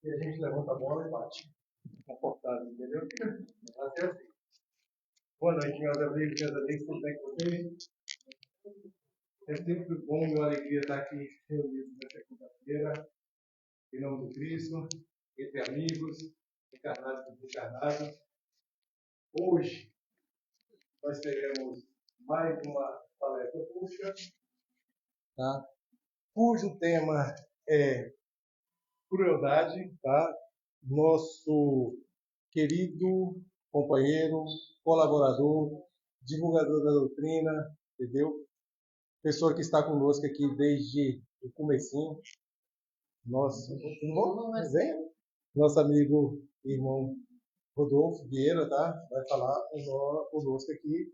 e a gente levanta a bola e bate. Confortável, entendeu? Até assim. Boa noite, meus amigos, minhas amigas, tudo bem com vocês? É sempre bom e uma alegria estar aqui reunidos nesta quinta-feira, em nome do Cristo, entre amigos, encarnados e desencarnados. Hoje, nós teremos mais uma palestra acústica, tá? Cujo tema é crueldade, tá? Nosso querido companheiro, colaborador, divulgador da doutrina, entendeu? Pessoa que está conosco aqui desde o comecinho, nosso amigo irmão Rodolfo Vieira, tá? Vai falar conosco aqui,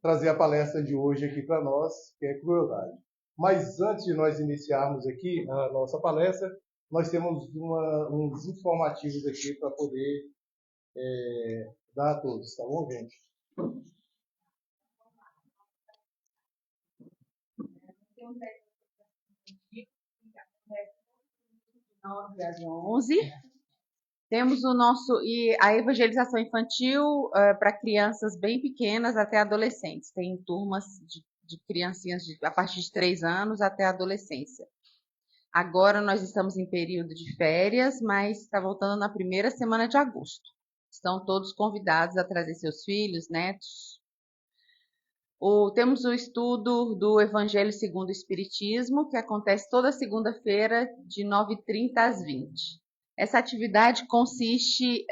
trazer a palestra de hoje aqui para nós, que é crueldade. Mas antes de nós iniciarmos aqui a nossa palestra, nós temos uns informativos aqui para poder dar a todos, tá bom, gente? Às 11. Temos o nosso a evangelização infantil para crianças bem pequenas até adolescentes. Tem turmas de criancinhas a partir de 3 anos até a adolescência. Agora nós estamos em período de férias, mas está voltando na primeira semana de agosto. Estão todos convidados a trazer seus filhos, netos. Temos o estudo do Evangelho segundo o Espiritismo, que acontece toda segunda-feira, de 9h30 às 20h. Essa atividade consiste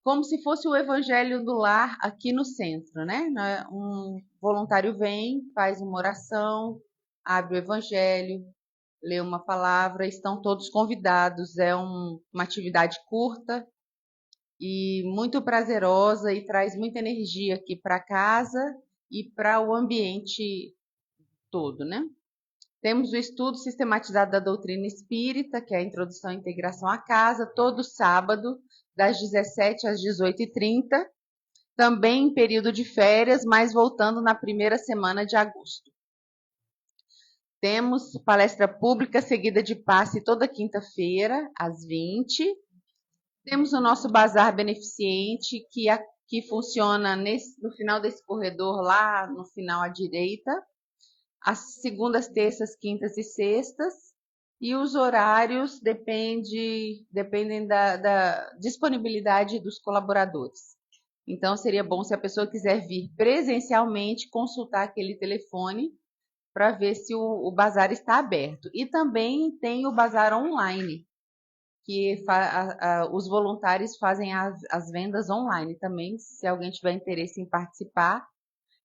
como se fosse o Evangelho do Lar aqui no centro, né? Um voluntário vem, faz uma oração, abre o Evangelho, lê uma palavra, estão todos convidados. É uma atividade curta e muito prazerosa e traz muita energia aqui para casa e para o ambiente todo, né? Temos o estudo sistematizado da doutrina espírita, que é a introdução e integração à casa, todo sábado, das 17h às 18h30, também em período de férias, mas voltando na primeira semana de agosto. Temos palestra pública seguida de passe toda quinta-feira, às 20h. Temos o nosso bazar beneficente, que funciona no final desse corredor, lá no final à direita, às segundas, terças, quintas e sextas, e os horários dependem da disponibilidade dos colaboradores. Então, seria bom, se a pessoa quiser vir presencialmente, consultar aquele telefone para ver se o bazar está aberto. E também tem o bazar online, que os voluntários fazem as vendas online também. Se alguém tiver interesse em participar,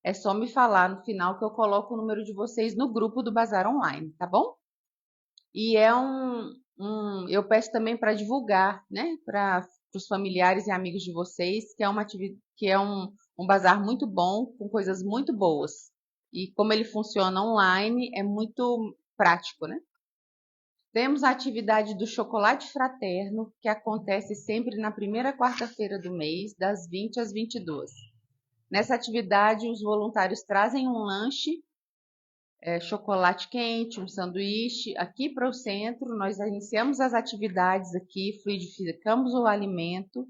é só me falar no final que eu coloco o número de vocês no grupo do Bazar Online, tá bom? E eu peço também para divulgar, né, para os familiares e amigos de vocês, que é um bazar muito bom, com coisas muito boas. E como ele funciona online, é muito prático, né? Temos a atividade do chocolate fraterno, que acontece sempre na primeira quarta-feira do mês, das 20h às 22h. Nessa atividade, os voluntários trazem um lanche, chocolate quente, um sanduíche, aqui para o centro. Nós iniciamos as atividades aqui, fluidificamos o alimento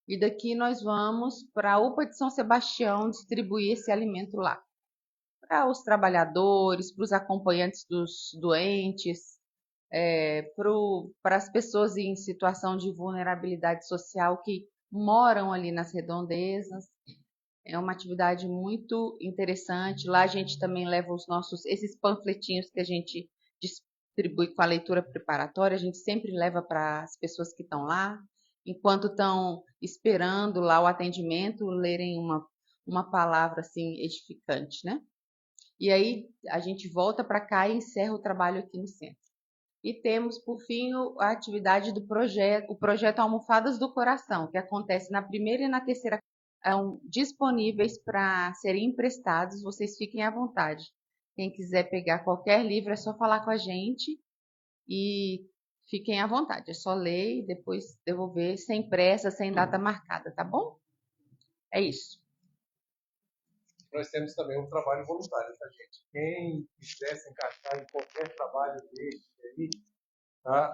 e daqui nós vamos para a UPA de São Sebastião distribuir esse alimento lá. Para os trabalhadores, para os acompanhantes dos doentes, para as pessoas em situação de vulnerabilidade social que moram ali nas redondezas. É uma atividade muito interessante. Lá a gente também leva esses panfletinhos que a gente distribui com a leitura preparatória, a gente sempre leva para as pessoas que estão lá, enquanto estão esperando lá o atendimento, lerem uma palavra assim edificante, né? E aí a gente volta para cá e encerra o trabalho aqui no centro. E temos, por fim, a atividade do o projeto Almofadas do Coração, que acontece na primeira e na terceira, disponíveis para serem emprestados. Vocês fiquem à vontade. Quem quiser pegar qualquer livro, é só falar com a gente e fiquem à vontade. É só ler e depois devolver sem pressa, sem data marcada, tá bom? É isso. Nós temos também um trabalho voluntário, tá, gente? Quem quiser se encaixar em qualquer trabalho desse aí, tá?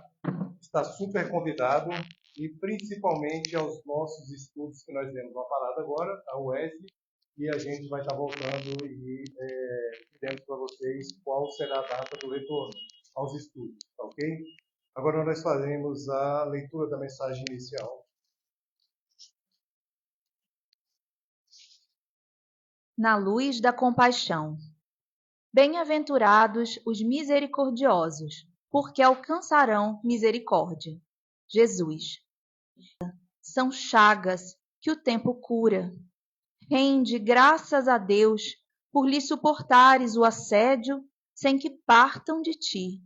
Está super convidado, e principalmente aos nossos estudos que nós demos uma parada agora, a UESB, e a gente vai estar voltando e dizendo para vocês qual será a data do retorno aos estudos, tá ok? Agora nós faremos a leitura da mensagem inicial. Na luz da compaixão. Bem-aventurados os misericordiosos, porque alcançarão misericórdia. Jesus. São chagas que o tempo cura. Rende graças a Deus por lhe suportares o assédio sem que partam de ti.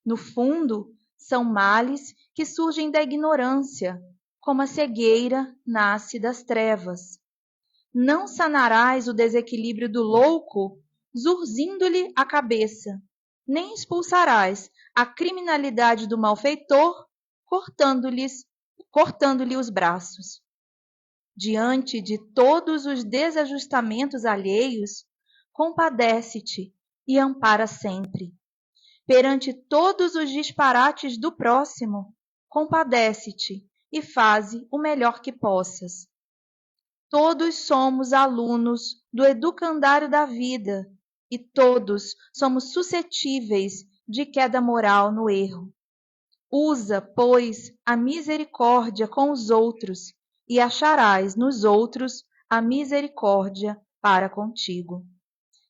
No fundo, são males que surgem da ignorância, como a cegueira nasce das trevas. Não sanarás o desequilíbrio do louco, zurzindo-lhe a cabeça, nem expulsarás a criminalidade do malfeitor, cortando-lhe os braços. Diante de todos os desajustamentos alheios, compadece-te e ampara sempre. Perante todos os disparates do próximo, compadece-te e faze o melhor que possas. Todos somos alunos do educandário da vida e todos somos suscetíveis de queda moral no erro. Usa, pois, a misericórdia com os outros e acharás nos outros a misericórdia para contigo.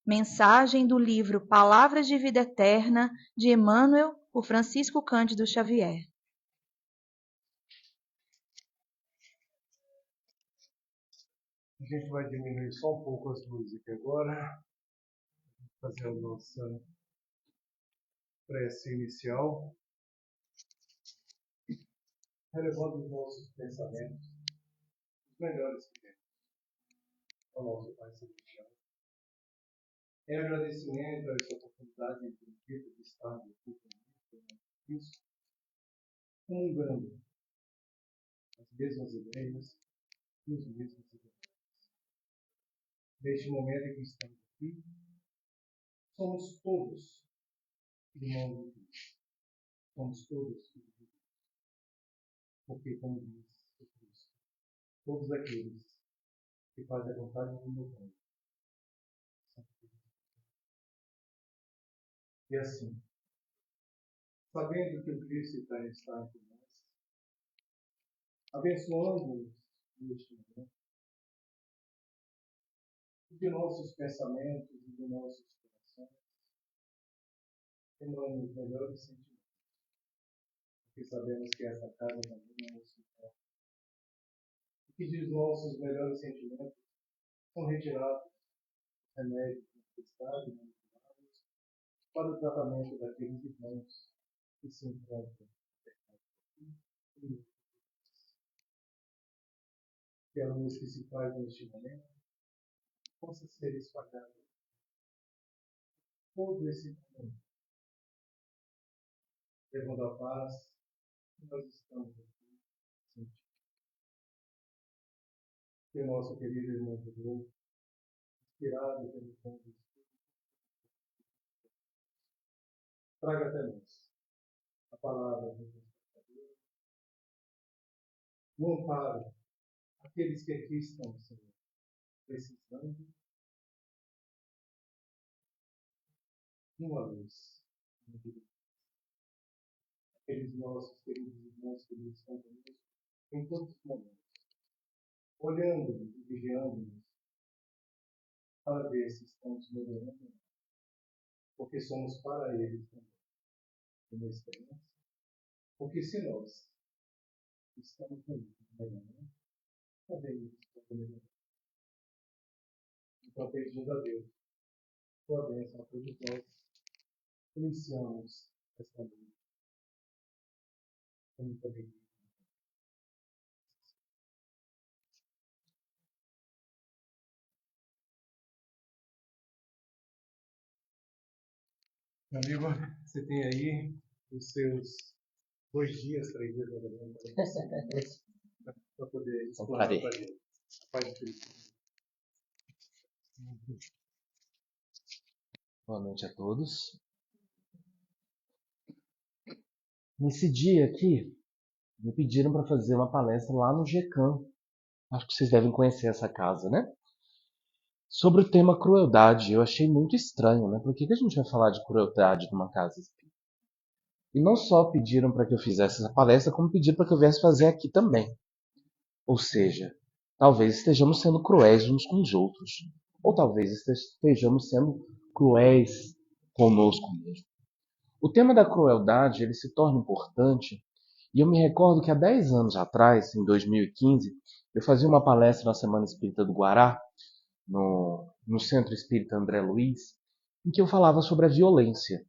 Mensagem do livro Palavras de Vida Eterna, de Emmanuel, o Francisco Cândido Xavier. A gente vai diminuir só um pouco as luzes aqui agora, fazer a nossa prece inicial, relevando os nossos pensamentos, os melhores que temos, ao nosso Pai Celestial. Em agradecimento a essa oportunidade de estar aqui com isso, comungando as mesmas ideias e os mesmos ideais. Neste momento em que estamos aqui, somos todos irmãos de Cristo. Somos todos filhos de Deus. Porque, como diz o Cristo, todos aqueles que fazem a vontade do meu Pai são filhos de Deus. E assim, sabendo que o Cristo está entre nós, abençoando-nos neste momento, de nossos pensamentos e de nossos corações, emana os melhores sentimentos, porque sabemos que essa casa também é nosso lar. E que dos nossos melhores sentimentos são retirados os remédios necessários e manipulados para o tratamento daqueles irmãos que se encontram no pecado aqui. Que a luz que se faz neste momento possa ser espalhada todo esse mundo, levando a paz que nós estamos aqui sentindo. Que o nosso querido irmão Pedro, inspirado pelo Dom do Espírito, traga até nós a palavra do Deus, o amparo àqueles que aqui estão, Senhor, precisando de uma luz, aqueles nossos queridos irmãos que estão conosco em todos os momentos, olhando-nos e vigiando-nos para ver se estamos melhorando, porque somos para eles também uma esperança, porque se nós estamos melhorando, também eles estão melhorando. Então, pedindo a Deus sua bênção a todos nós, iniciamos esta noite com muita alegria. Meu amigo, você tem aí os seus 2 dias, 3 dias para poder explorar para Deus. Paz de Cristo. Boa noite a todos. Nesse dia aqui, me pediram para fazer uma palestra lá no GCAM. Acho que vocês devem conhecer essa casa, né? Sobre o tema crueldade. Eu achei muito estranho, né? Por que a gente vai falar de crueldade numa casa espírita? E não só pediram para que eu fizesse essa palestra, como pediram para que eu viesse fazer aqui também. Ou seja, talvez estejamos sendo cruéis uns com os outros. Ou talvez estejamos sendo cruéis conosco mesmo. O tema da crueldade ele se torna importante. E eu me recordo que há 10 anos atrás, em 2015, eu fazia uma palestra na Semana Espírita do Guará, no Centro Espírita André Luiz, em que eu falava sobre a violência.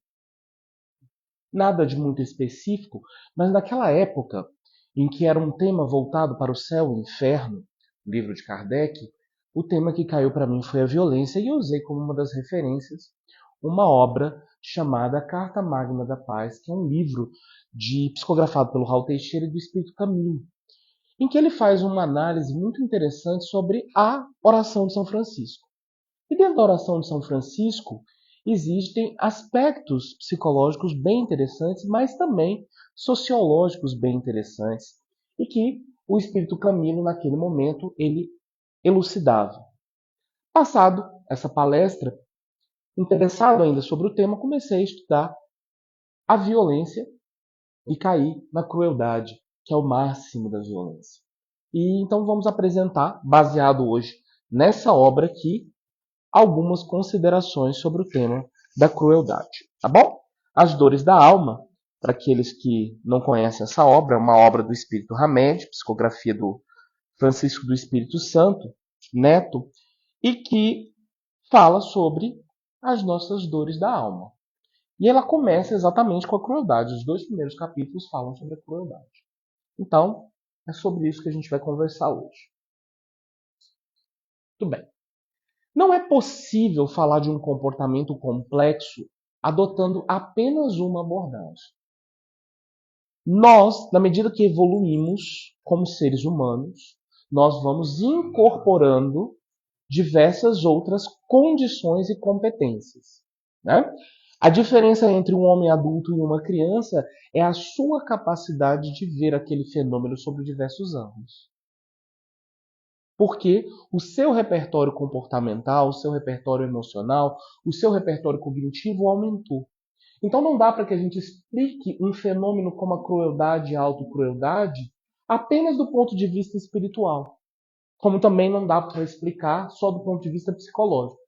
Nada de muito específico, mas naquela época, em que era um tema voltado para o céu e o inferno, livro de Kardec, o tema que caiu para mim foi a violência e eu usei como uma das referências uma obra chamada Carta Magna da Paz, que é um livro psicografado pelo Raul Teixeira e do Espírito Camilo, em que ele faz uma análise muito interessante sobre a oração de São Francisco. E dentro da oração de São Francisco existem aspectos psicológicos bem interessantes, mas também sociológicos bem interessantes, e que o Espírito Camilo, naquele momento, ele elucidava. Passado essa palestra, interessado ainda sobre o tema, comecei a estudar a violência e caí na crueldade, que é o máximo da violência. E então vamos apresentar, baseado hoje nessa obra aqui, algumas considerações sobre o tema da crueldade. Tá bom? As Dores da Alma, para aqueles que não conhecem essa obra, é uma obra do Espírito Hamed, psicografia do Francisco do Espírito Santo, neto, e que fala sobre as nossas dores da alma. E ela começa exatamente com a crueldade. Os 2 primeiros capítulos falam sobre a crueldade. Então, é sobre isso que a gente vai conversar hoje. Muito bem. Não é possível falar de um comportamento complexo adotando apenas uma abordagem. Nós, na medida que evoluímos como seres humanos, nós vamos incorporando diversas outras condições e competências, né? A diferença entre um homem adulto e uma criança é a sua capacidade de ver aquele fenômeno sob diversos ângulos. Porque o seu repertório comportamental, o seu repertório emocional, o seu repertório cognitivo aumentou. Então não dá para que a gente explique um fenômeno como a crueldade e a autocrueldade apenas do ponto de vista espiritual. Como também não dá para explicar só do ponto de vista psicológico.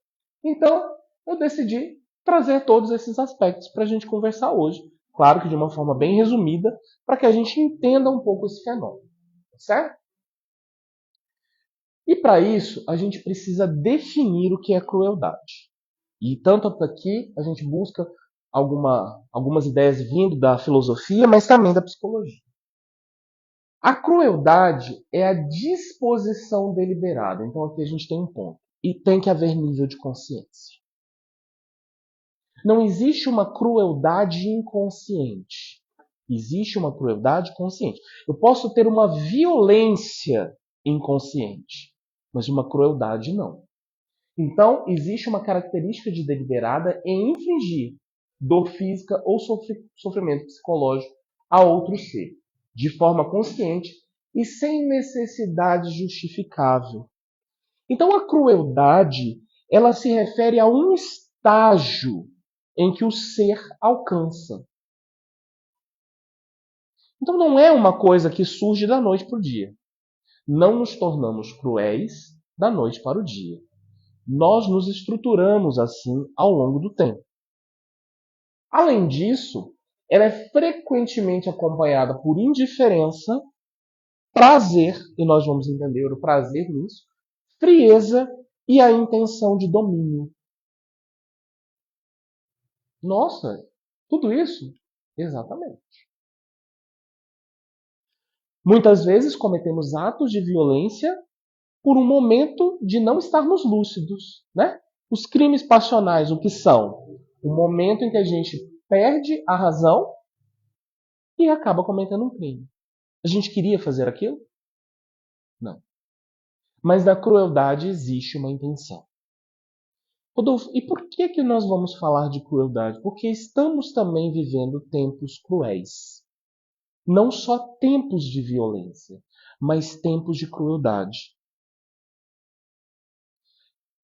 Então, eu decidi trazer todos esses aspectos para a gente conversar hoje. Claro que de uma forma bem resumida, para que a gente entenda um pouco esse fenômeno. Certo? E para isso, a gente precisa definir o que é crueldade. E tanto aqui a gente busca algumas ideias vindo da filosofia, mas também da psicologia. A crueldade é a disposição deliberada. Então aqui a gente tem um ponto. E tem que haver nível de consciência. Não existe uma crueldade inconsciente. Existe uma crueldade consciente. Eu posso ter uma violência inconsciente, mas uma crueldade não. Então, existe uma característica de deliberada em infligir dor física ou sofrimento psicológico a outro ser, de forma consciente e sem necessidade justificável. Então, a crueldade, ela se refere a um estágio em que o ser alcança. Então, não é uma coisa que surge da noite para o dia. Não nos tornamos cruéis da noite para o dia. Nós nos estruturamos assim ao longo do tempo. Além disso, ela é frequentemente acompanhada por indiferença, prazer, e nós vamos entender o prazer nisso, frieza e a intenção de domínio. Nossa, tudo isso? Exatamente. Muitas vezes cometemos atos de violência por um momento de não estarmos lúcidos, né? Os crimes passionais, o que são? O momento em que a gente perde a razão e acaba cometendo um crime. A gente queria fazer aquilo? Não. Mas na crueldade existe uma intenção. Rodolfo, e por que nós vamos falar de crueldade? Porque estamos também vivendo tempos cruéis. não só tempos de violência, mas tempos de crueldade.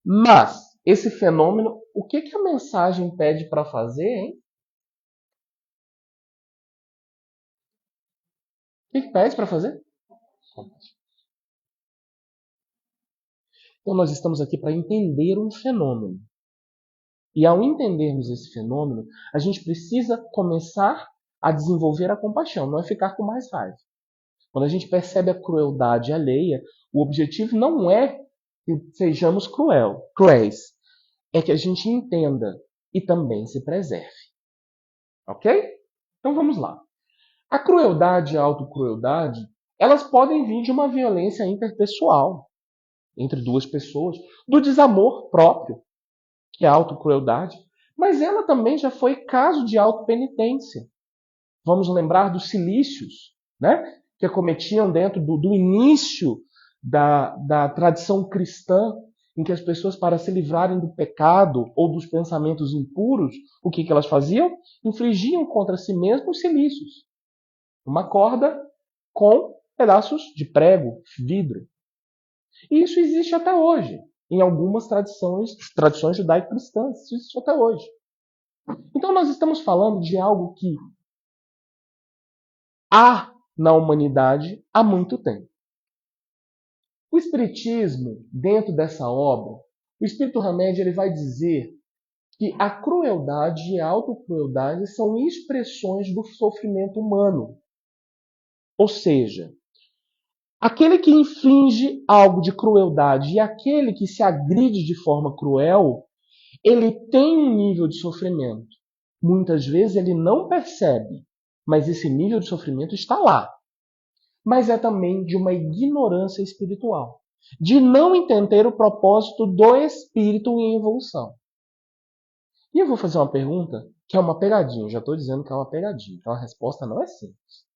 Mas, esse fenômeno, o que a mensagem pede para fazer, hein? O que pede para fazer? Então, nós estamos aqui para entender um fenômeno. E ao entendermos esse fenômeno, a gente precisa começar a desenvolver a compaixão, não é ficar com mais raiva. Quando a gente percebe a crueldade alheia, o objetivo não é que sejamos cruéis, é que a gente entenda e também se preserve. Ok? Então vamos lá. A crueldade e a autocrueldade, elas podem vir de uma violência interpessoal entre duas pessoas, do desamor próprio, que é a autocrueldade, mas ela também já foi caso de autopenitência. Vamos lembrar dos cilícios, né? Que acometiam dentro do início da tradição cristã, em que as pessoas, para se livrarem do pecado ou dos pensamentos impuros, o que elas faziam? Infligiam contra si mesmos cilícios. Uma corda com pedaços de prego, vidro. E isso existe até hoje, em algumas tradições judaico-cristãs. Isso existe até hoje. Então nós estamos falando de algo que há na humanidade há muito tempo. O Espiritismo, dentro dessa obra, o Espírito Hamed ele vai dizer que a crueldade e a autocrueldade são expressões do sofrimento humano. Ou seja, aquele que inflige algo de crueldade e aquele que se agride de forma cruel, ele tem um nível de sofrimento. Muitas vezes ele não percebe, mas esse nível de sofrimento está lá. Mas é também de uma ignorância espiritual, de não entender o propósito do espírito em evolução. E eu vou fazer uma pergunta que é uma pegadinha, já estou dizendo que é uma pegadinha, então a resposta não é simples.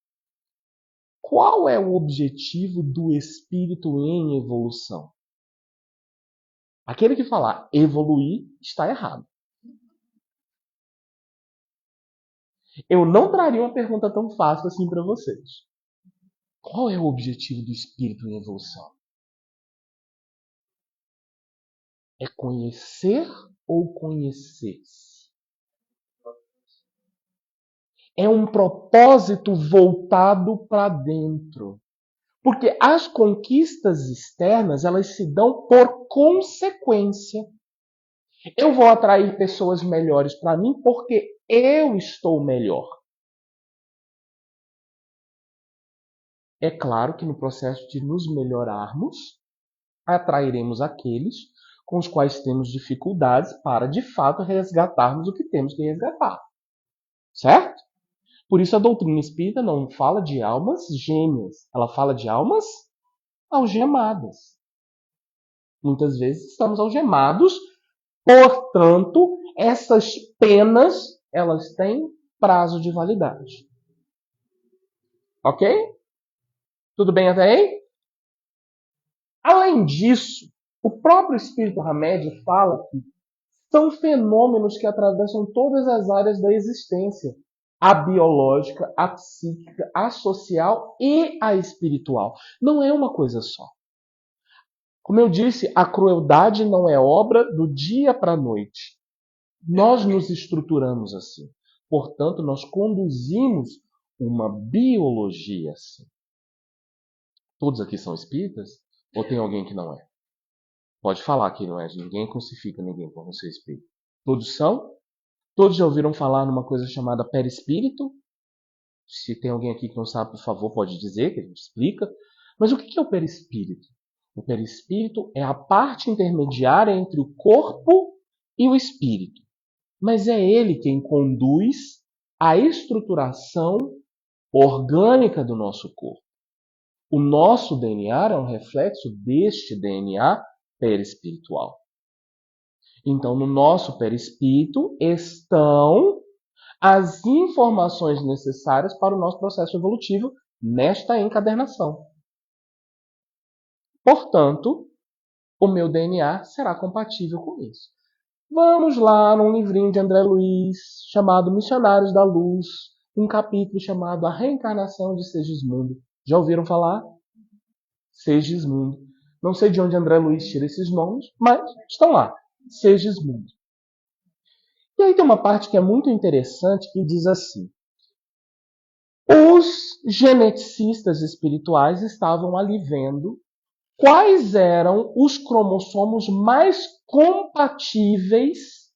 Qual é o objetivo do espírito em evolução? Aquele que falar evoluir está errado. Eu não traria uma pergunta tão fácil assim para vocês. Qual é o objetivo do espírito em evolução? É conhecer ou conhecer-se? É um propósito voltado para dentro. Porque as conquistas externas, elas se dão por consequência. Eu vou atrair pessoas melhores para mim porque eu estou melhor. É claro que no processo de nos melhorarmos, atrairemos aqueles com os quais temos dificuldades para, de fato, resgatarmos o que temos que resgatar. Certo? Por isso a doutrina espírita não fala de almas gêmeas, ela fala de almas algemadas. Muitas vezes estamos algemados, portanto, essas penas, elas têm prazo de validade. Ok? Tudo bem até aí? Além disso, o próprio Espírito Hamed fala que são fenômenos que atravessam todas as áreas da existência. A biológica, a psíquica, a social e a espiritual. Não é uma coisa só. Como eu disse, a crueldade não é obra do dia para a noite. Nós nos estruturamos assim. Portanto, nós conduzimos uma biologia assim. Todos aqui são espíritas? Ou tem alguém que não é? Pode falar que não é. Ninguém crucifica ninguém por não ser espírita. Todos são? Todos já ouviram falar numa coisa chamada perispírito? Se tem alguém aqui que não sabe, por favor, pode dizer, que a gente explica. Mas o que é o perispírito? O perispírito é a parte intermediária entre o corpo e o espírito. Mas é ele quem conduz a estruturação orgânica do nosso corpo. O nosso DNA é um reflexo deste DNA perispiritual. Então, no nosso perispírito estão as informações necessárias para o nosso processo evolutivo nesta encadernação. Portanto, o meu DNA será compatível com isso. Vamos lá num livrinho de André Luiz chamado Missionários da Luz, um capítulo chamado A Reencarnação de Segismundo. Já ouviram falar? Segismundo. Não sei de onde André Luiz tira esses nomes, mas estão lá. Segismundo. E aí tem uma parte que é muito interessante que diz assim: os geneticistas espirituais estavam ali vendo quais eram os cromossomos mais compatíveis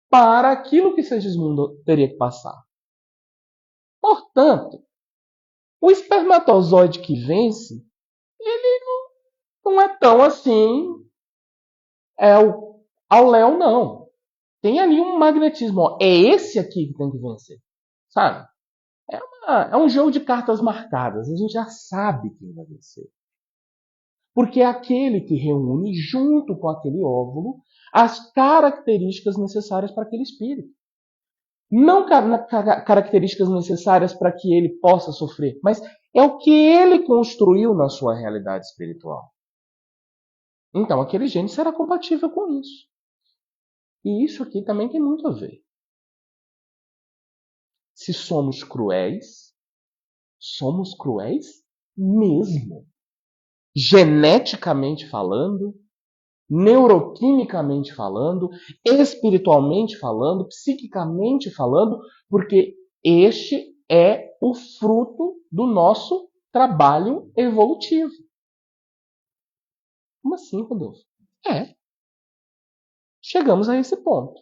para aquilo que Segismundo teria que passar. Portanto, o espermatozoide que vence, ele não é tão assim ao léu, não. Tem ali um magnetismo. Ó, é esse aqui que tem que vencer. Sabe? É um jogo de cartas marcadas. A gente já sabe quem vai vencer. Porque é aquele que reúne, junto com aquele óvulo, as características necessárias para aquele espírito. Não características necessárias para que ele possa sofrer, mas é o que ele construiu na sua realidade espiritual. Então, aquele gene será compatível com isso. E isso aqui também tem muito a ver. Se somos cruéis mesmo. Geneticamente falando, neuroquimicamente falando, espiritualmente falando, psiquicamente falando, porque este é o fruto do nosso trabalho evolutivo. Como assim, Rodolfo? Chegamos a esse ponto.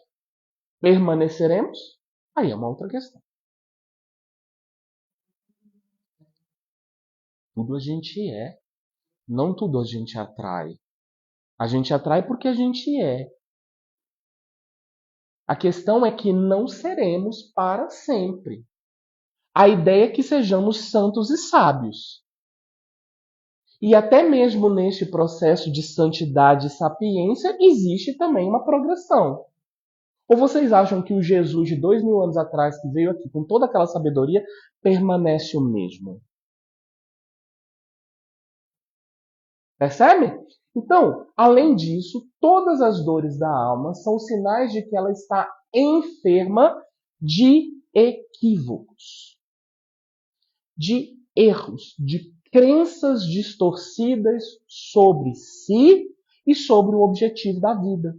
Permaneceremos? Aí é uma outra questão. Tudo a gente é. Não tudo a gente atrai. A gente atrai porque a gente é. A questão é que não seremos para sempre. A ideia é que sejamos santos e sábios. E até mesmo neste processo de santidade e sapiência existe também uma progressão. Ou vocês acham que o Jesus de 2000 anos atrás, que veio aqui com toda aquela sabedoria, permanece o mesmo? Percebe? Então, além disso, todas as dores da alma são sinais de que ela está enferma de equívocos, de erros, de crenças distorcidas sobre si e sobre o objetivo da vida.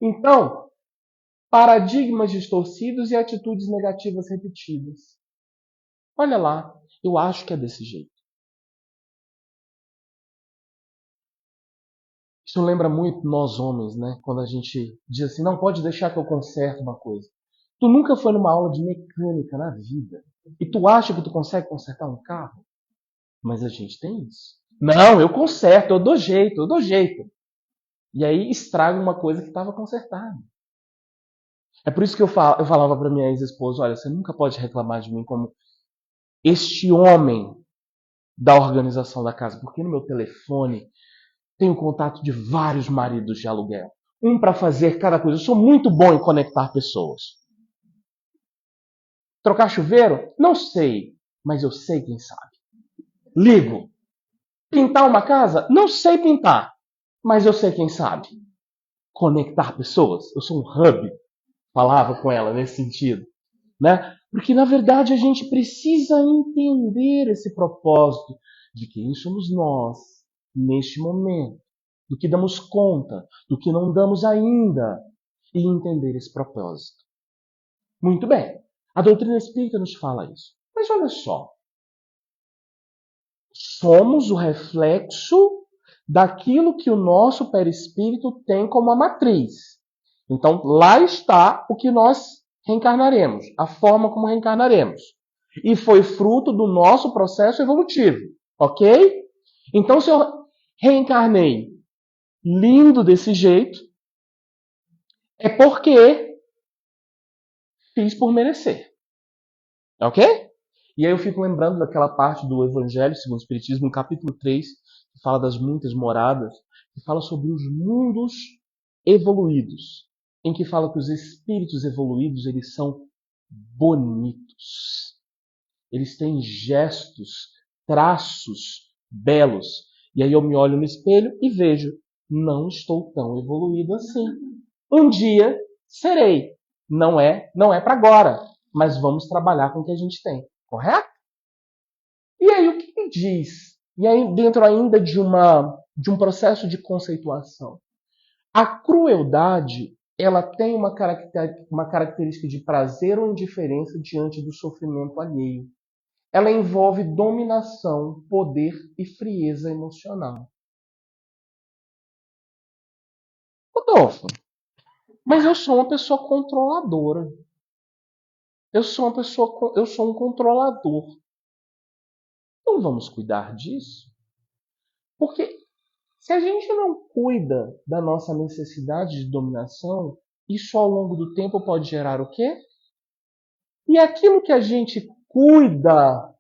Então, paradigmas distorcidos e atitudes negativas repetidas. Olha lá, eu acho que é desse jeito. Isso lembra muito nós homens, né? Quando a gente diz assim, não pode deixar que eu conserte uma coisa. Tu nunca foi numa aula de mecânica na vida e tu acha que tu consegue consertar um carro? Mas a gente tem isso. Não, eu conserto, eu dou jeito. E aí estraga uma coisa que estava consertada. É por isso que eu falava para minha ex-esposa, olha, você nunca pode reclamar de mim como este homem da organização da casa, porque no meu telefone tenho contato de vários maridos de aluguel. Um para fazer cada coisa. Eu sou muito bom em conectar pessoas. Trocar chuveiro? Não sei, mas eu sei quem sabe. Ligo. Pintar uma casa? Não sei pintar, mas eu sei quem sabe. Conectar pessoas? Eu sou um hub. Falava com ela nesse sentido, né? Porque na verdade a gente precisa entender esse propósito de quem somos nós neste momento, do que damos conta, do que não damos ainda, e entender esse propósito. Muito bem, a doutrina espírita nos fala isso. Mas olha só, somos o reflexo daquilo que o nosso perispírito tem como a matriz. Então, lá está o que nós reencarnaremos, a forma como reencarnaremos. E foi fruto do nosso processo evolutivo, ok? Então, se eu reencarnei lindo desse jeito, é porque fiz por merecer, ok? E aí eu fico lembrando daquela parte do Evangelho segundo o Espiritismo, no capítulo 3, que fala das muitas moradas, que fala sobre os mundos evoluídos, em que fala que os espíritos evoluídos, eles são bonitos. Eles têm gestos, traços belos. E aí eu me olho no espelho e vejo, não estou tão evoluído assim. Um dia serei. Não é para agora. mas vamos trabalhar com o que a gente tem, correto? E aí o que diz? E aí dentro ainda de um processo de conceituação. A crueldade, ela tem uma característica de prazer ou indiferença diante do sofrimento alheio. Ela envolve dominação, poder e frieza emocional. Rodolfo, mas eu sou uma pessoa controladora. Eu sou um controlador. Então vamos cuidar disso? Porque se a gente não cuida da nossa necessidade de dominação, isso ao longo do tempo pode gerar o quê? E aquilo que a gente cuida,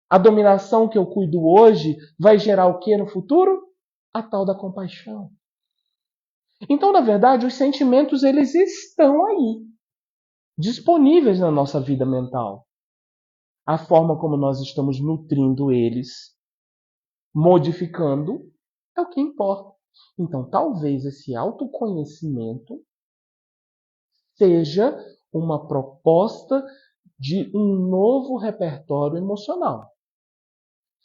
a dominação que eu cuido hoje, vai gerar o quê no futuro? A tal da compaixão. Então, na verdade, os sentimentos eles estão aí, disponíveis na nossa vida mental. A forma como nós estamos nutrindo eles, modificando, é o que importa. Então, talvez esse autoconhecimento seja uma proposta de um novo repertório emocional.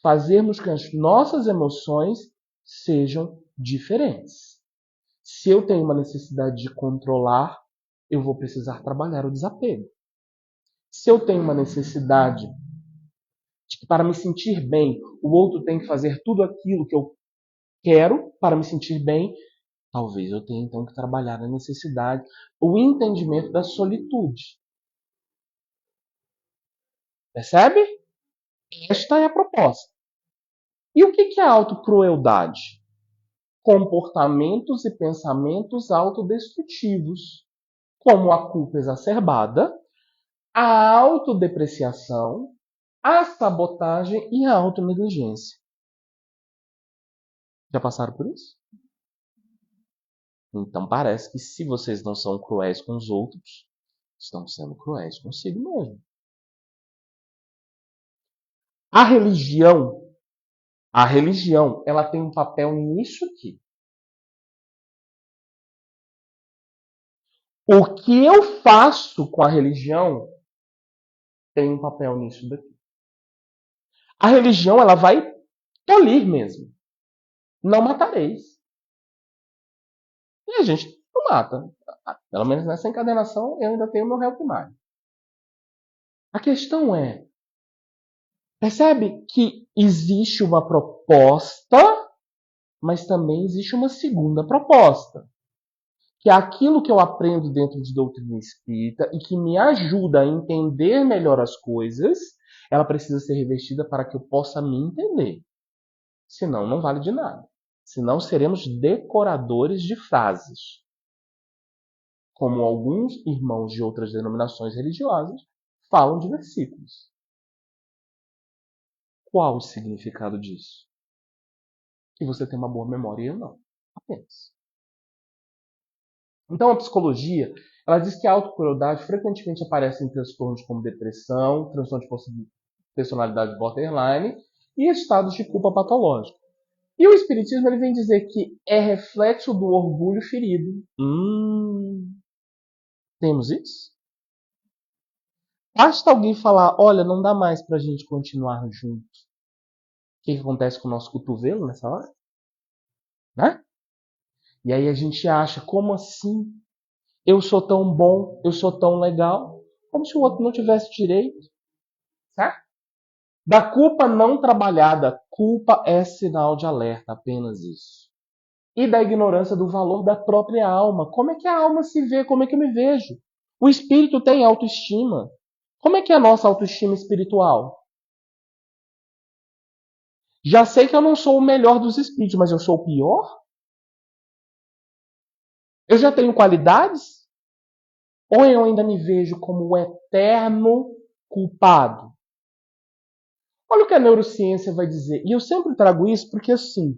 Fazermos que as nossas emoções sejam diferentes. Se eu tenho uma necessidade de controlar, eu vou precisar trabalhar o desapego. Se eu tenho uma necessidade de que para me sentir bem, o outro tem que fazer tudo aquilo que eu quero para me sentir bem, talvez eu tenha então que trabalhar a necessidade, o entendimento da solitude. Percebe? Esta é a proposta. E o que é a autocrueldade? Comportamentos e pensamentos autodestrutivos, como a culpa exacerbada, a autodepreciação, a sabotagem e a autonegligência. Já passaram por isso? Então parece que se vocês não são cruéis com os outros, estão sendo cruéis consigo mesmo. A religião, ela tem um papel nisso aqui. O que eu faço com a religião tem um papel nisso daqui. A religião, ela vai tolir mesmo. Não matareis. E a gente não mata. Pelo menos nessa encadenação eu ainda tenho meu réu primário. A questão é, percebe que existe uma proposta, mas também existe uma segunda proposta. Que é aquilo que eu aprendo dentro de doutrina espírita e que me ajuda a entender melhor as coisas, ela precisa ser revestida para que eu possa me entender. Senão, não vale de nada. Senão, seremos decoradores de frases. Como alguns irmãos de outras denominações religiosas falam de versículos. Qual o significado disso? Que você tem uma boa memória e eu não. Apenas. Então, a psicologia, ela diz que a autocrueldade frequentemente aparece em transtornos como depressão, transtorno de personalidade borderline e estados de culpa patológica. E o espiritismo ele vem dizer que é reflexo do orgulho ferido. Temos isso? Basta alguém falar, olha, não dá mais pra gente continuar juntos. O que acontece com o nosso cotovelo nessa hora? Né? E aí a gente acha, como assim? Eu sou tão bom, eu sou tão legal, como se o outro não tivesse direito. Certo? Da culpa não trabalhada, culpa é sinal de alerta, apenas isso. E da ignorância do valor da própria alma. Como é que a alma se vê? Como é que eu me vejo? O espírito tem autoestima. Como é que é a nossa autoestima espiritual? Já sei que eu não sou o melhor dos espíritos, mas eu sou o pior? Eu já tenho qualidades? Ou eu ainda me vejo como o eterno culpado? Olha o que a neurociência vai dizer. E eu sempre trago isso porque, assim,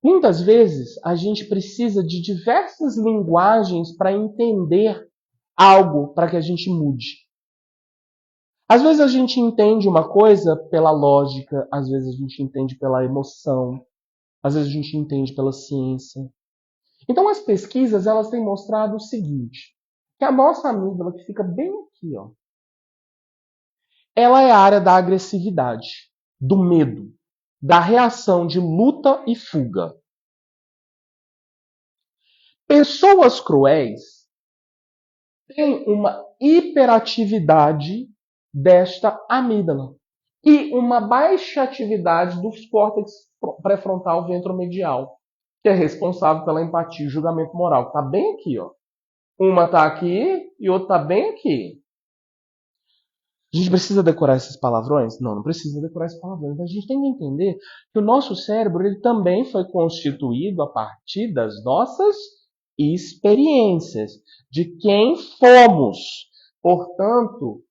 muitas vezes a gente precisa de diversas linguagens para entender algo para que a gente mude. Às vezes a gente entende uma coisa pela lógica, às vezes a gente entende pela emoção, às vezes a gente entende pela ciência. Então as pesquisas elas têm mostrado o seguinte, que a nossa amígdala que fica bem aqui, ó, ela é a área da agressividade, do medo, da reação de luta e fuga. Pessoas cruéis têm uma hiperatividade desta amígdala e uma baixa atividade do córtex pré-frontal ventromedial, que é responsável pela empatia e julgamento moral. Está bem aqui, ó. Uma está aqui e outra está bem aqui. A gente precisa decorar esses palavrões? Não, não precisa decorar esses palavrões. Mas a gente tem que entender que o nosso cérebro ele também foi constituído a partir das nossas experiências, de quem fomos. Portanto,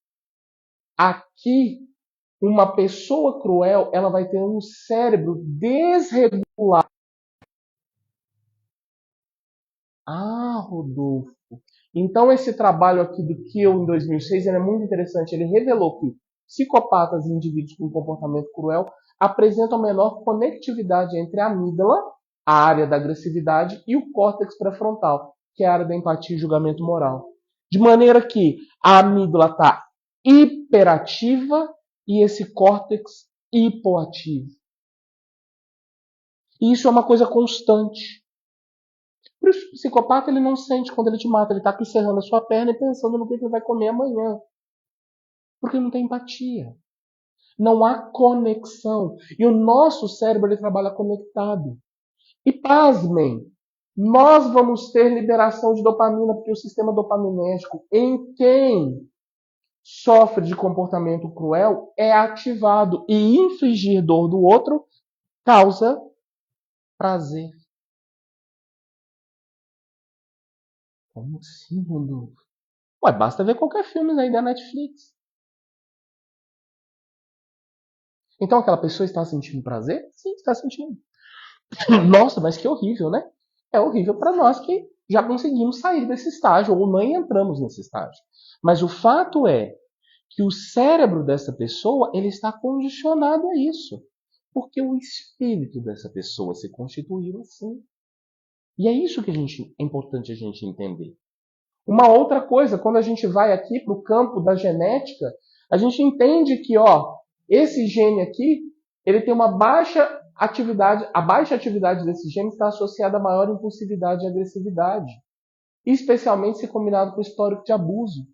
aqui, uma pessoa cruel, ela vai ter um cérebro desregulado. Ah, Rodolfo. Então, esse trabalho aqui do Kiel, em 2006, ele é muito interessante. Ele revelou que psicopatas e indivíduos com comportamento cruel apresentam menor conectividade entre a amígdala, a área da agressividade, e o córtex pré-frontal, que é a área da empatia e julgamento moral. De maneira que a amígdala está hiperativa e esse córtex hipoativo. E isso é uma coisa constante. Por isso, o psicopata ele não sente quando ele te mata. Ele está aqui serrando a sua perna e pensando no que ele vai comer amanhã. Porque não tem empatia. Não há conexão. E o nosso cérebro ele trabalha conectado. E pasmem, nós vamos ter liberação de dopamina, porque o sistema dopaminérgico em quem sofre de comportamento cruel é ativado. E infligir dor do outro causa prazer. Como assim, Rodolfo? Ué, basta ver qualquer filme aí da Netflix. Então aquela pessoa está sentindo prazer? Sim, está sentindo. Nossa, mas que horrível, né? É horrível para nós que já conseguimos sair desse estágio ou nem entramos nesse estágio. Mas o fato é que o cérebro dessa pessoa ele está condicionado a isso. Porque o espírito dessa pessoa se constituiu assim. E é isso que é importante a gente entender. Uma outra coisa, quando a gente vai aqui para o campo da genética, a gente entende que esse gene aqui ele tem uma baixa atividade. A baixa atividade desse gene está associada a maior impulsividade e agressividade, especialmente se combinado com o histórico de abuso.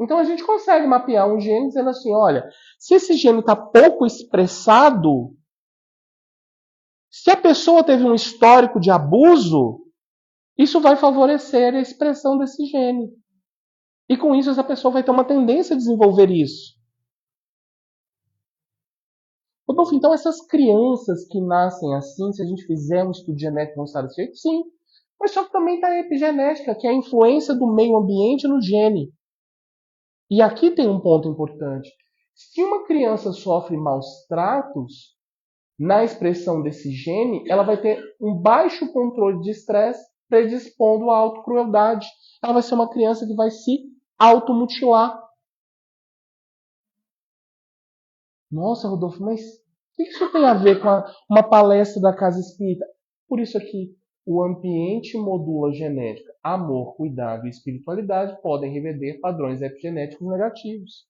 Então a gente consegue mapear um gene dizendo assim, olha, se esse gene está pouco expressado, se a pessoa teve um histórico de abuso, isso vai favorecer a expressão desse gene. E com isso essa pessoa vai ter uma tendência a desenvolver isso. Rodolfo, então essas crianças que nascem assim, se a gente fizer um estudo genético vão estar desse jeito? Sim. Mas só que também está a epigenética, que é a influência do meio ambiente no gene. E aqui tem um ponto importante. Se uma criança sofre maus tratos, na expressão desse gene, ela vai ter um baixo controle de estresse predispondo à autocrueldade. Ela vai ser uma criança que vai se automutilar. Nossa, Rodolfo, mas o que isso tem a ver com uma palestra da Casa Espírita? Por isso aqui, o ambiente modula a genética. Amor, cuidado e espiritualidade podem reverter padrões epigenéticos negativos.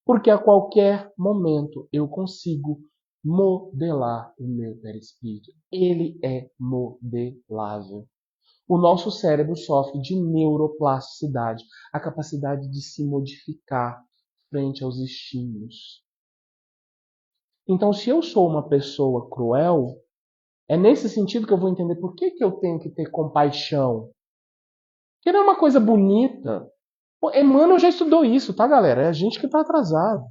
Porque a qualquer momento eu consigo modelar o meu perispírito. Ele é modelável. O nosso cérebro sofre de neuroplasticidade, a capacidade de se modificar frente aos estímulos. Então, se eu sou uma pessoa cruel, é nesse sentido que eu vou entender por que eu tenho que ter compaixão. Porque não é uma coisa bonita. Emmanuel já estudou isso, tá, galera? É a gente que está atrasado.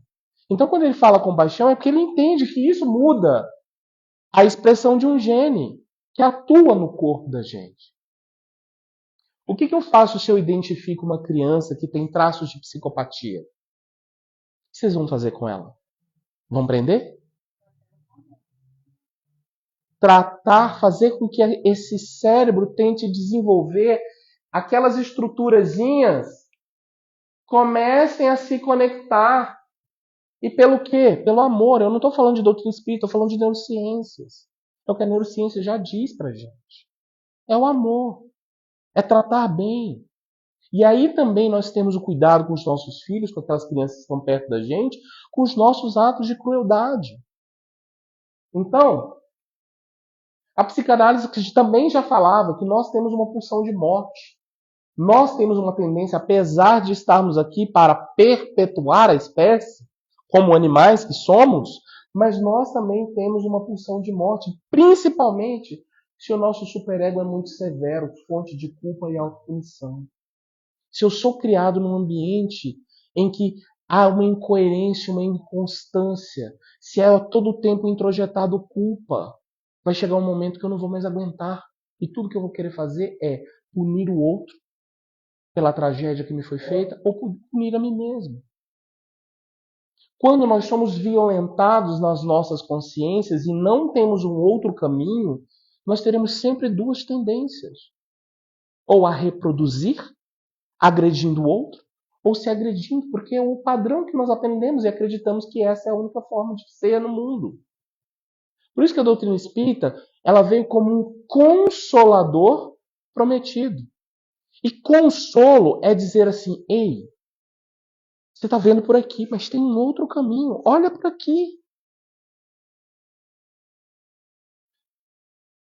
Então, quando ele fala compaixão, é porque ele entende que isso muda a expressão de um gene que atua no corpo da gente. O que eu faço se eu identifico uma criança que tem traços de psicopatia? O que vocês vão fazer com ela? Vão prender? Tratar, fazer com que esse cérebro tente desenvolver aquelas estruturazinhas comecem a se conectar. E pelo quê? Pelo amor. Eu não estou falando de doutrina espírita, estou falando de neurociências. É o que a neurociência já diz pra gente. É o amor. É tratar bem. E aí também nós temos o cuidado com os nossos filhos, com aquelas crianças que estão perto da gente, com os nossos atos de crueldade. Então, a psicanálise também já falava que nós temos uma pulsão de morte. Nós temos uma tendência, apesar de estarmos aqui para perpetuar a espécie, como animais que somos, mas nós também temos uma pulsão de morte, principalmente se o nosso superego é muito severo, fonte de culpa e autopunição. Se eu sou criado num ambiente em que há uma incoerência, uma inconstância, se é todo o tempo introjetado culpa, vai chegar um momento que eu não vou mais aguentar. E tudo que eu vou querer fazer é punir o outro pela tragédia que me foi feita ou punir a mim mesmo. Quando nós somos violentados nas nossas consciências e não temos um outro caminho, nós teremos sempre duas tendências. Ou a reproduzir, agredindo o outro, ou se agredindo, porque é o padrão que nós aprendemos e acreditamos que essa é a única forma de ser no mundo. Por isso que a doutrina espírita ela veio como um consolador prometido. E consolo é dizer assim, ei, você está vendo por aqui, mas tem um outro caminho, olha por aqui.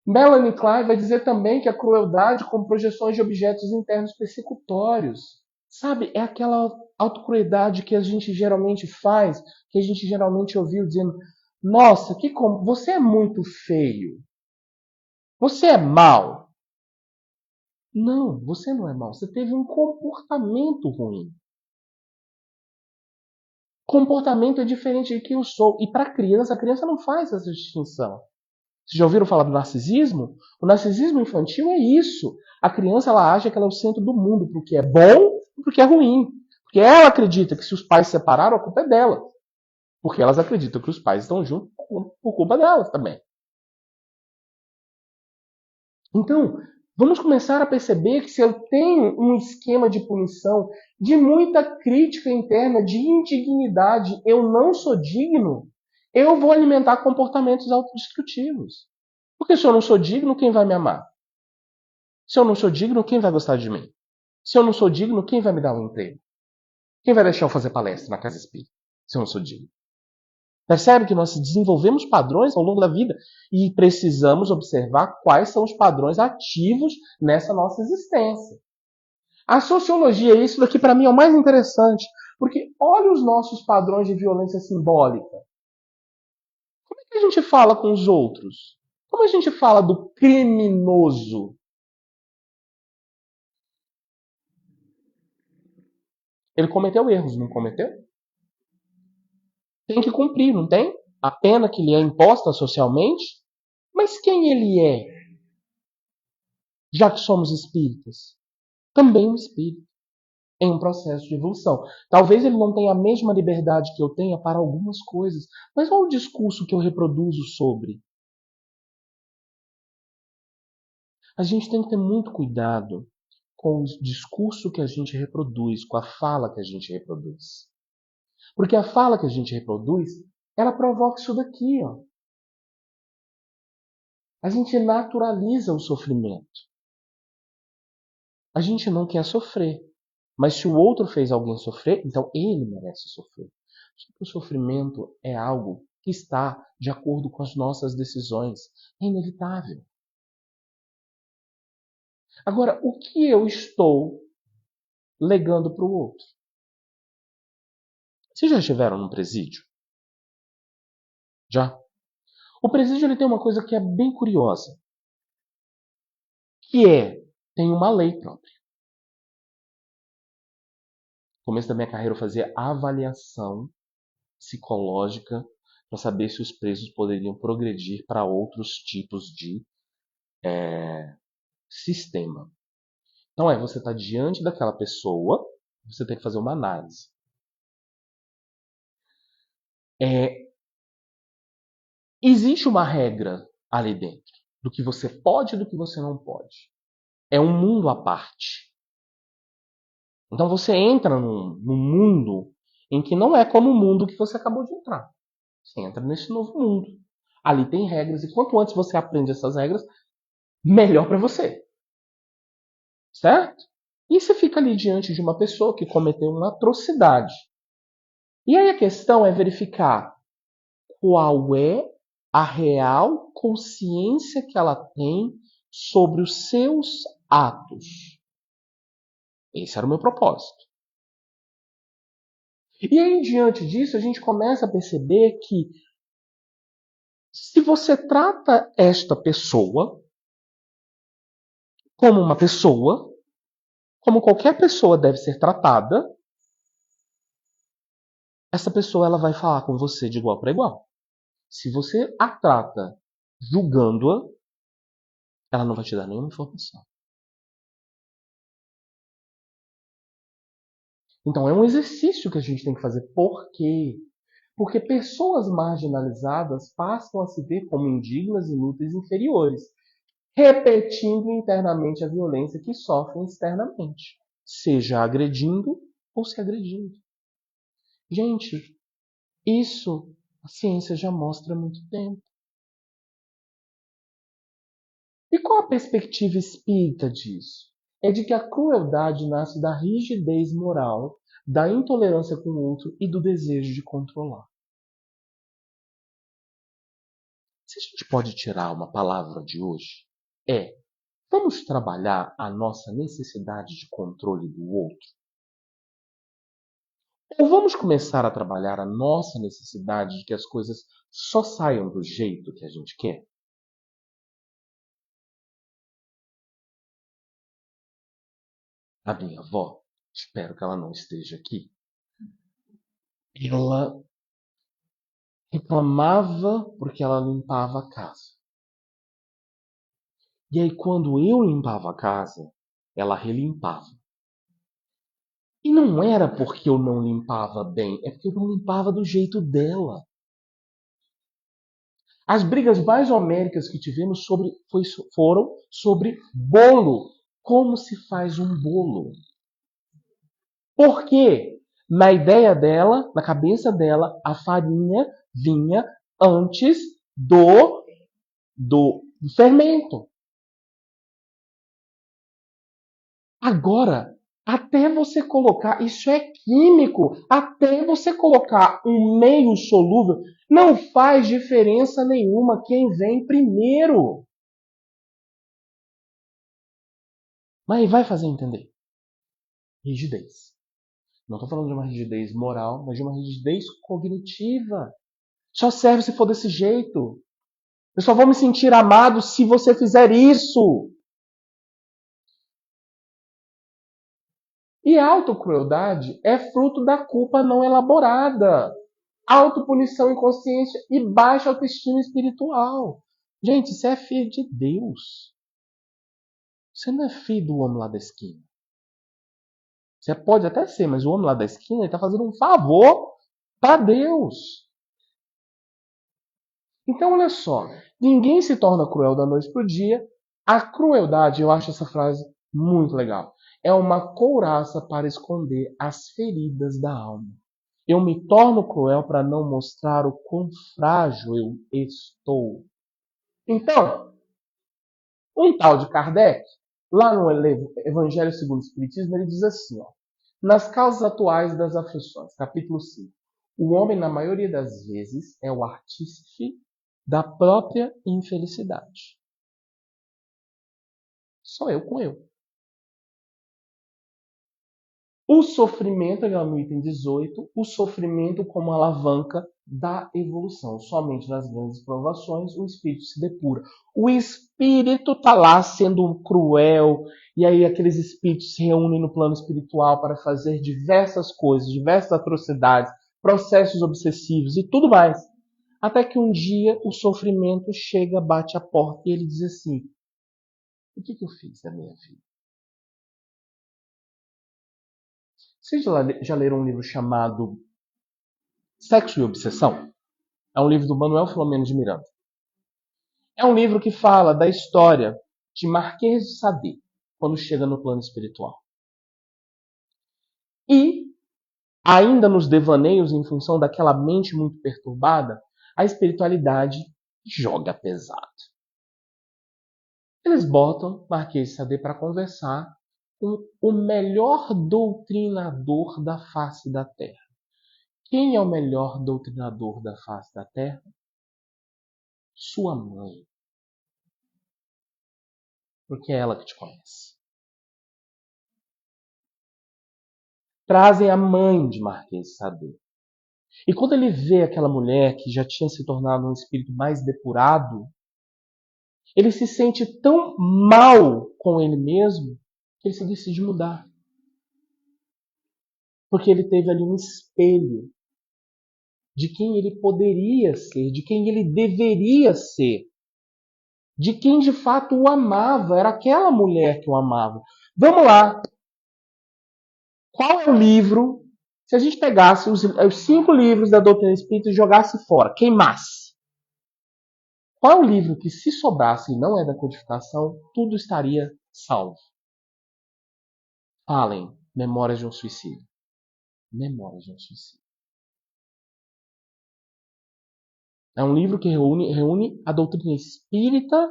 Melanie Klein vai dizer também que a crueldade como projeções de objetos internos persecutórios. Sabe, é aquela autocrueldade que a gente geralmente faz, que a gente geralmente ouviu dizendo, nossa, você é muito feio. Você é mau. Não, você não é mau. Você teve um comportamento ruim. Comportamento é diferente de quem eu sou. E para a criança não faz essa distinção. Vocês já ouviram falar do narcisismo? O narcisismo infantil é isso. A criança ela acha que ela é o centro do mundo, porque é bom e porque é ruim. Porque ela acredita que se os pais se separaram, a culpa é dela. Porque elas acreditam que os pais estão juntos por culpa delas também. Então, vamos começar a perceber que se eu tenho um esquema de punição, de muita crítica interna, de indignidade, eu não sou digno, eu vou alimentar comportamentos autodestrutivos. Porque se eu não sou digno, quem vai me amar? Se eu não sou digno, quem vai gostar de mim? Se eu não sou digno, quem vai me dar um emprego? Quem vai deixar eu fazer palestra na casa espírita? Se eu não sou digno. Percebe que nós desenvolvemos padrões ao longo da vida e precisamos observar quais são os padrões ativos nessa nossa existência. A sociologia, isso daqui para mim é o mais interessante, porque olha os nossos padrões de violência simbólica. Como é que a gente fala com os outros? Como a gente fala do criminoso? Ele cometeu erros, não cometeu? Tem que cumprir, não tem? A pena que lhe é imposta socialmente. Mas quem ele é? Já que somos espíritas. Também um espírito. Em um processo de evolução. Talvez ele não tenha a mesma liberdade que eu tenha para algumas coisas. Mas olha o discurso que eu reproduzo sobre. A gente tem que ter muito cuidado com o discurso que a gente reproduz, com a fala que a gente reproduz. Porque a fala que a gente reproduz, ela provoca isso daqui, ó. A gente naturaliza o sofrimento. A gente não quer sofrer. Mas se o outro fez alguém sofrer, então ele merece sofrer. O sofrimento é algo que está de acordo com as nossas decisões. É inevitável. Agora, o que eu estou legando para o outro? Vocês já estiveram num presídio? Já? O presídio ele tem uma coisa que é bem curiosa. Tem uma lei própria. No começo da minha carreira eu fazia avaliação psicológica para saber se os presos poderiam progredir para outros tipos de sistema. Então você está diante daquela pessoa, você tem que fazer uma análise. Existe uma regra ali dentro do que você pode e do que você não pode. É um mundo à parte. Então você entra num mundo em que não é como o mundo que você acabou de entrar. Você entra nesse novo mundo. Ali tem regras e quanto antes você aprende essas regras, melhor para você. Certo? E você fica ali diante de uma pessoa que cometeu uma atrocidade. E aí a questão é verificar qual é a real consciência que ela tem sobre os seus atos. Esse era o meu propósito. E aí, diante disso, a gente começa a perceber que se você trata esta pessoa como uma pessoa, como qualquer pessoa deve ser tratada, essa pessoa ela vai falar com você de igual para igual. Se você a trata julgando-a, ela não vai te dar nenhuma informação. Então é um exercício que a gente tem que fazer. Por quê? Porque pessoas marginalizadas passam a se ver como indignas, inúteis e inferiores, repetindo internamente a violência que sofrem externamente, seja agredindo ou se agredindo. Gente, isso a ciência já mostra há muito tempo. E qual a perspectiva espírita disso? É de que a crueldade nasce da rigidez moral, da intolerância com o outro e do desejo de controlar. Se a gente pode tirar uma palavra de hoje, vamos trabalhar a nossa necessidade de controle do outro? Ou vamos começar a trabalhar a nossa necessidade de que as coisas só saiam do jeito que a gente quer? A minha avó, espero que ela não esteja aqui, ela reclamava porque ela limpava a casa. E aí, quando eu limpava a casa, ela relimpava. E não era porque eu não limpava bem, é porque eu não limpava do jeito dela. As brigas mais homéricas que tivemos foram sobre bolo. Como se faz um bolo? Por quê? Na ideia dela, na cabeça dela, a farinha vinha antes do fermento. Agora, até você colocar, isso é químico, até você colocar um meio solúvel, não faz diferença nenhuma quem vem primeiro. Mas vai fazer entender. Rigidez. Não estou falando de uma rigidez moral, mas de uma rigidez cognitiva. Só serve se for desse jeito. Eu só vou me sentir amado se você fizer isso. E a autocrueldade é fruto da culpa não elaborada. Autopunição inconsciente e baixa autoestima espiritual. Gente, você é filho de Deus. Você não é filho do homem lá da esquina. Você pode até ser, mas o homem lá da esquina está fazendo um favor para Deus. Então, olha só. Ninguém se torna cruel da noite para o dia. A crueldade, eu acho essa frase muito legal, é uma couraça para esconder as feridas da alma. Eu me torno cruel para não mostrar o quão frágil eu estou. Então, um tal de Kardec, lá no Evangelho segundo o Espiritismo, ele diz assim, nas causas atuais das aflições, capítulo 5, o homem, na maioria das vezes, é o artífice da própria infelicidade. Só eu com eu. O sofrimento, ele é no item 18, o sofrimento como alavanca da evolução. Somente nas grandes provações o espírito se depura. O espírito está lá sendo cruel, e aí aqueles espíritos se reúnem no plano espiritual para fazer diversas coisas, diversas atrocidades, processos obsessivos e tudo mais. Até que um dia o sofrimento chega, bate a porta e ele diz assim, o que eu fiz da minha vida? Vocês já leram um livro chamado Sexo e Obsessão? É um livro do Manuel Filomeno de Miranda. É um livro que fala da história de Marquês de Sade, quando chega no plano espiritual. E, ainda nos devaneios, em função daquela mente muito perturbada, a espiritualidade joga pesado. Eles botam Marquês de Sade para conversar o melhor doutrinador da face da terra. Quem é o melhor doutrinador da face da terra? Sua mãe. Porque é ela que te conhece. Trazem a mãe de Marquês de Sade. E quando ele vê aquela mulher que já tinha se tornado um espírito mais depurado, ele se sente tão mal com ele mesmo que ele se decide mudar. Porque ele teve ali um espelho de quem ele poderia ser, de quem ele deveria ser, de quem de fato o amava. Era aquela mulher que o amava. Vamos lá. Qual é o livro? Se a gente pegasse os 5 livros da doutrina espírita e jogasse fora, queimasse. Qual é o livro que, se sobrasse e não é da codificação, tudo estaria salvo? Falem, Memórias de um Suicídio. Memórias de um Suicídio. É um livro que reúne a doutrina espírita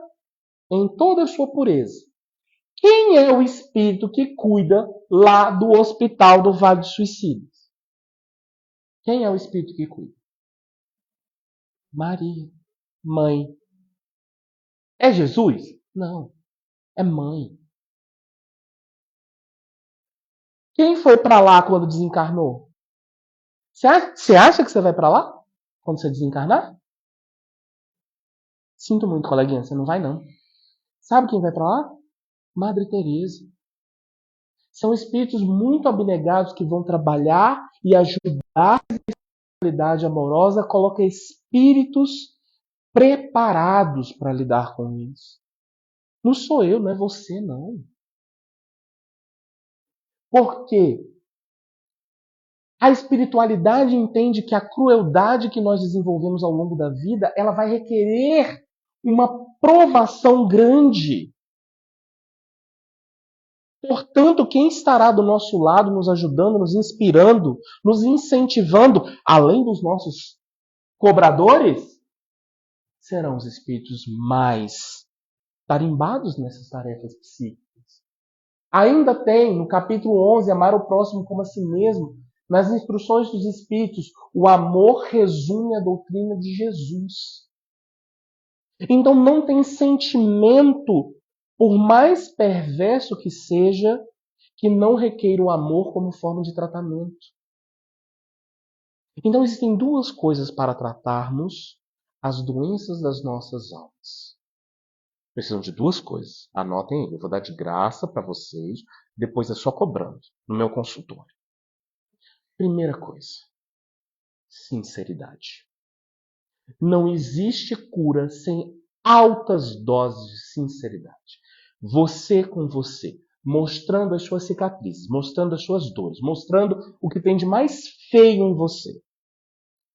em toda a sua pureza. Quem é o espírito que cuida lá do hospital do Vale dos Suicídios? Quem é o espírito que cuida? Maria, mãe. É Jesus? Não, é mãe. Quem foi para lá quando desencarnou? Você acha que você vai para lá quando você desencarnar? Sinto muito, coleguinha, você não vai não. Sabe quem vai para lá? Madre Teresa. São espíritos muito abnegados que vão trabalhar e ajudar a espiritualidade amorosa, coloca espíritos preparados para lidar com isso. Não sou eu, não é você, não. Por quê? A espiritualidade entende que a crueldade que nós desenvolvemos ao longo da vida, ela vai requerer uma provação grande. Portanto, quem estará do nosso lado, nos ajudando, nos inspirando, nos incentivando, além dos nossos cobradores, serão os espíritos mais tarimbados nessas tarefas psíquicas. Ainda tem, no capítulo 11, amar o próximo como a si mesmo, nas instruções dos espíritos, o amor resume a doutrina de Jesus. Então não tem sentimento, por mais perverso que seja, que não requeira o amor como forma de tratamento. Então existem 2 coisas para tratarmos as doenças das nossas almas. Precisam de 2 coisas. Anotem aí, eu vou dar de graça para vocês, depois é só cobrando, no meu consultório. Primeira coisa, sinceridade. Não existe cura sem altas doses de sinceridade. Você com você, mostrando as suas cicatrizes, mostrando as suas dores, mostrando o que tem de mais feio em você.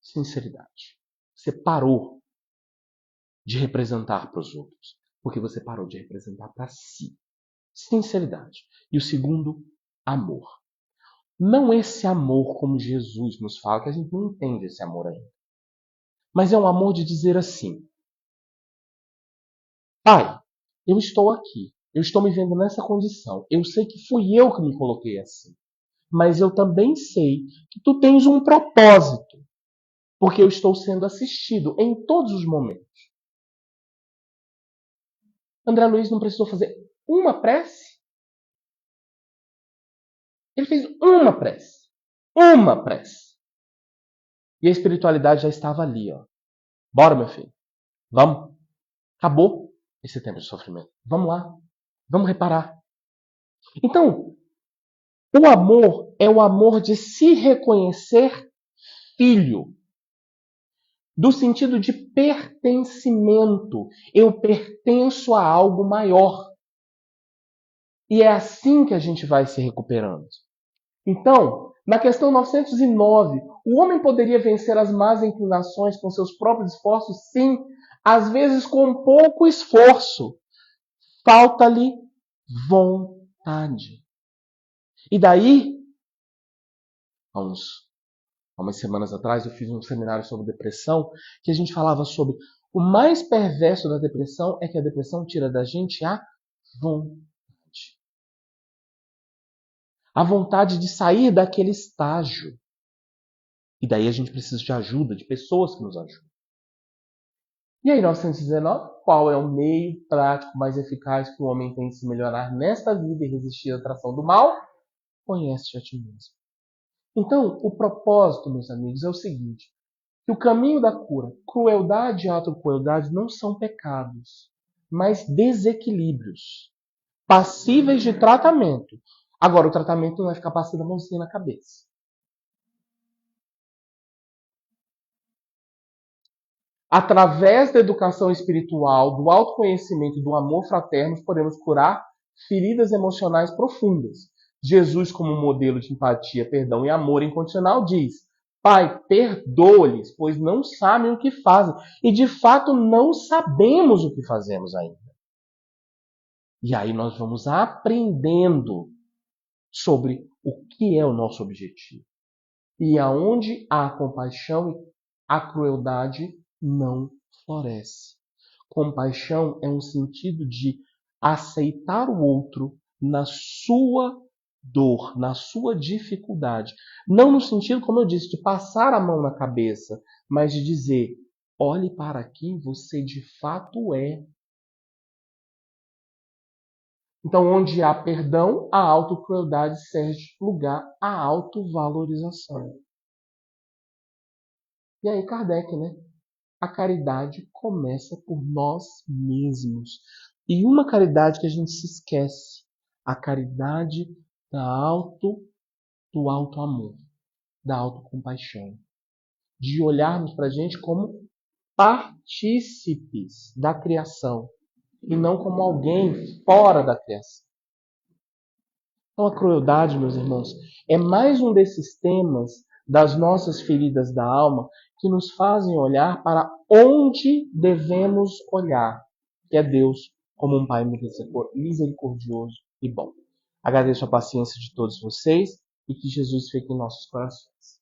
Sinceridade. Você parou de representar para os outros, porque você parou de representar para si. Sinceridade. E o segundo, amor. Não esse amor como Jesus nos fala, que a gente não entende esse amor ainda. Mas é um amor de dizer assim: Pai, eu estou aqui. Eu estou me vendo nessa condição. Eu sei que fui eu que me coloquei assim. Mas eu também sei que tu tens um propósito. Porque eu estou sendo assistido em todos os momentos. André Luiz não precisou fazer uma prece. Ele fez uma prece. Uma prece. E a espiritualidade já estava ali, ó. Bora, meu filho. Vamos. Acabou esse tempo de sofrimento. Vamos lá. Vamos reparar. Então, o amor é o amor de se reconhecer filho. Do sentido de pertencimento. Eu pertenço a algo maior. E é assim que a gente vai se recuperando. Então, na questão 909, o homem poderia vencer as más inclinações com seus próprios esforços? Sim, às vezes com pouco esforço. Falta-lhe vontade. E daí, há umas semanas atrás, eu fiz um seminário sobre depressão, que a gente falava sobre o mais perverso da depressão é que a depressão tira da gente a vontade. a vontade de sair daquele estágio. E daí a gente precisa de ajuda, de pessoas que nos ajudem. E aí, 919, qual é o meio prático mais eficaz que o homem tem de se melhorar nesta vida e resistir à atração do mal? Conhece-te a ti mesmo. Então, o propósito, meus amigos, é o seguinte, que o caminho da cura, crueldade e autocrueldade não são pecados, mas desequilíbrios, passíveis de tratamento. Agora, o tratamento não vai ficar passando a mãozinha na cabeça. Através da educação espiritual, do autoconhecimento e do amor fraterno, podemos curar feridas emocionais profundas. Jesus, como modelo de empatia, perdão e amor incondicional, diz: Pai, perdoa-lhes, pois não sabem o que fazem. E de fato não sabemos o que fazemos ainda. E aí nós vamos aprendendo sobre o que é o nosso objetivo. E aonde há compaixão, a crueldade não floresce. Compaixão é um sentido de aceitar o outro na sua dor, na sua dificuldade. Não no sentido, como eu disse, de passar a mão na cabeça, mas de dizer, olhe para quem você de fato é. Então, onde há perdão, a autocrueldade serve de lugar à autovalorização. E aí, Kardec, né? A caridade começa por nós mesmos. E uma caridade que a gente se esquece, a caridade do alto amor, da autocompaixão, de olharmos para a gente como partícipes da criação e não como alguém fora da criação. Então a crueldade, meus irmãos, é mais um desses temas das nossas feridas da alma que nos fazem olhar para onde devemos olhar, que é Deus como um Pai misericordioso e bom. Agradeço a paciência de todos vocês e que Jesus fique em nossos corações.